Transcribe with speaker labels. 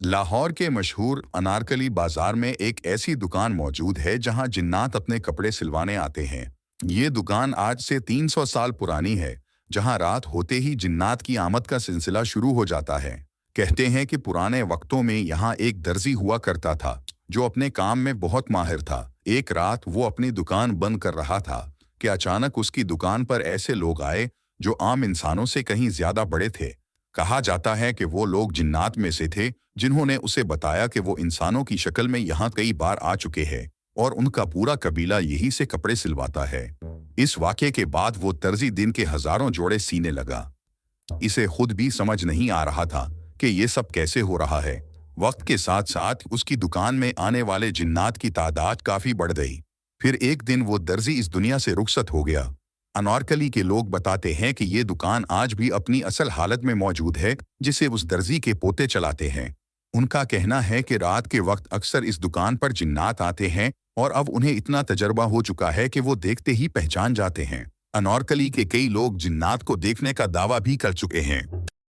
Speaker 1: लाहौर के मशहूर अनारकली बाजार में एक ऐसी दुकान मौजूद है जहां जिन्नात अपने कपड़े सिलवाने आते हैं। ये दुकान आज से 300 साल पुरानी है, जहां रात होते ही जिन्नात की आमद का सिलसिला शुरू हो जाता है। कहते हैं कि पुराने वक्तों में यहाँ एक दर्जी हुआ करता था जो अपने काम में बहुत माहिर था। एक रात वो अपनी दुकान बंद कर रहा था कि अचानक उसकी दुकान पर ऐसे लोग आए जो आम इंसानों से कहीं ज्यादा बड़े थे। कहा जाता है कि वो लोग जिन्नात में से थे, जिन्होंने उसे बताया कि वो इंसानों की शक्ल में यहाँ कई बार आ चुके हैं और उनका पूरा कबीला यहीं से कपड़े सिलवाता है। इस वाक़े के बाद वो दर्जी दिन के हजारों जोड़े सीने लगा। इसे खुद भी समझ नहीं आ रहा था कि ये सब कैसे हो रहा है। वक्त के साथ साथ उसकी दुकान में आने वाले जिन्नात की तादाद काफी बढ़ गई। फिर एक दिन वो दर्जी इस दुनिया से रुखसत हो गया। अनारकली के लोग बताते हैं कि ये दुकान आज भी अपनी असल हालत में मौजूद है, जिसे उस दर्जी के पोते चलाते हैं। उनका कहना है कि रात के वक्त अक्सर इस दुकान पर जिन्नात आते हैं और अब उन्हें इतना तजर्बा हो चुका है कि वो देखते ही पहचान जाते हैं। अनारकली के कई लोग जिन्नात को देखने का दावा भी कर चुके हैं।